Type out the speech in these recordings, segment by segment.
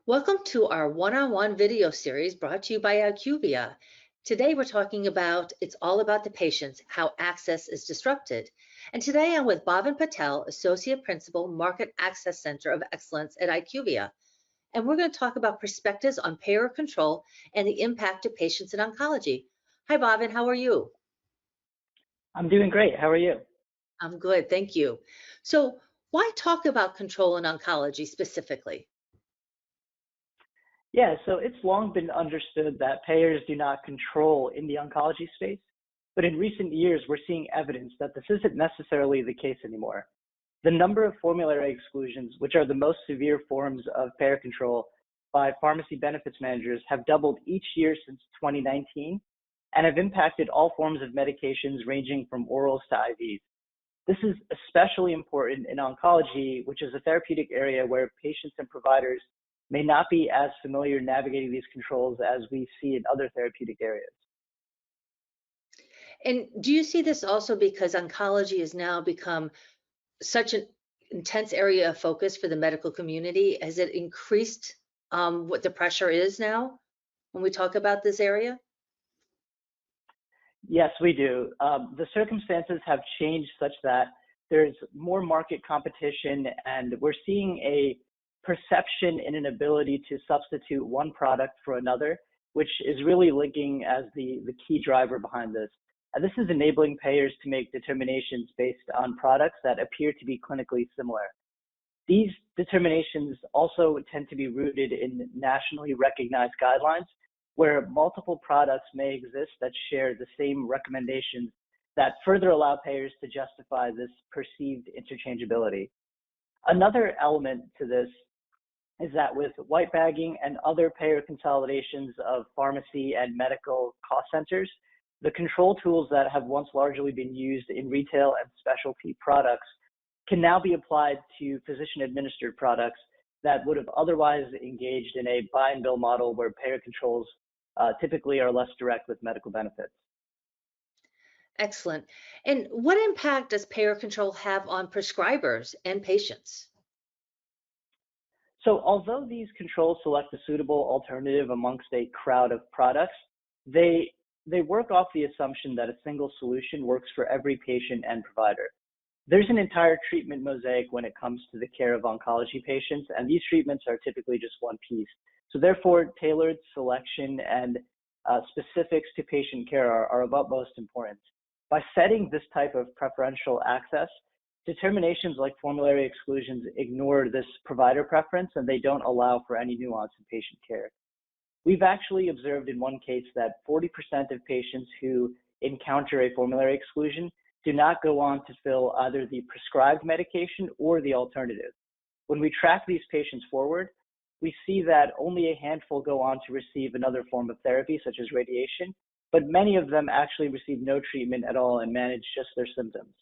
Welcome to our one-on-one video series brought to you by IQVIA. Today we're talking about It's All About the Patients, How Access is Disrupted. And today I'm with Bhavin Patel, Associate Principal, Market Access Center of Excellence at IQVIA. And we're going to talk about perspectives on payer control and the impact of patients in oncology. Hi, Bhavin, how are you? I'm doing great. How are you? I'm good, thank you. So why talk about control in oncology specifically? Yeah, so it's long been understood that payers do not control in the oncology space, but in recent years, we're seeing evidence that this isn't necessarily the case anymore. The number of formulary exclusions, which are the most severe forms of payer control by pharmacy benefits managers, have doubled each year since 2019 and have impacted all forms of medications ranging from orals to IVs. This is especially important in oncology, which is a therapeutic area where patients and providers may not be as familiar navigating these controls as we see in other therapeutic areas. And do you see this also because oncology has now become such an intense area of focus for the medical community? Has it increased what the pressure is now when we talk about this area? Yes, we do. The circumstances have changed such that there's more market competition, and we're seeing a perception and an ability to substitute one product for another, which is really linking as the key driver behind this. And this is enabling payers to make determinations based on products that appear to be clinically similar. These determinations also tend to be rooted in nationally recognized guidelines where multiple products may exist that share the same recommendations that further allow payers to justify this perceived interchangeability. Another element to this is that with white bagging and other payer consolidations of pharmacy and medical cost centers, the control tools that have once largely been used in retail and specialty products can now be applied to physician administered products that would have otherwise engaged in a buy and bill model where payer controls typically are less direct with medical benefits. Excellent. And what impact does payer control have on prescribers and patients? So although these controls select a suitable alternative amongst a crowd of products, they they work off the assumption that a single solution works for every patient and provider. There's an entire treatment mosaic when it comes to the care of oncology patients, and these treatments are typically just one piece. So therefore, tailored selection and specifics to patient care are of utmost importance. By setting this type of preferential access, determinations like formulary exclusions ignore this provider preference and they don't allow for any nuance in patient care. We've actually observed in one case that 40% of patients who encounter a formulary exclusion do not go on to fill either the prescribed medication or the alternative. When we track these patients forward, we see that only a handful go on to receive another form of therapy, such as radiation, but many of them actually receive no treatment at all and manage just their symptoms.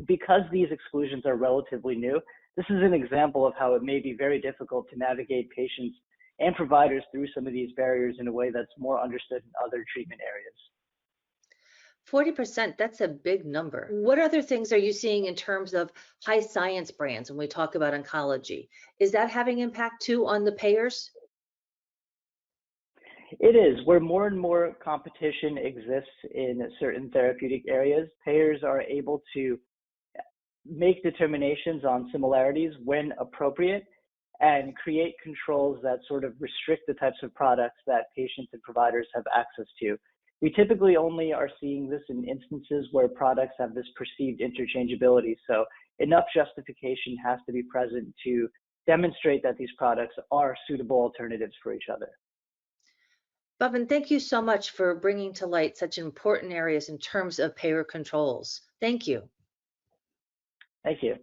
Because these exclusions are relatively new, this is an example of how it may be very difficult to navigate patients and providers through some of these barriers in a way that's more understood in other treatment areas. 40%, that's a big number. What other things are you seeing in terms of high science brands when we talk about oncology? Is that having impact too on the payers? It is where more and more competition exists in certain therapeutic areas. Payers are able to make determinations on similarities when appropriate and create controls that sort of restrict the types of products that patients and providers have access to. We typically only are seeing this in instances where products have this perceived interchangeability. So enough justification has to be present to demonstrate that these products are suitable alternatives for each other. Bhavin, thank you so much for bringing to light such important areas in terms of payer controls. Thank you. Thank you.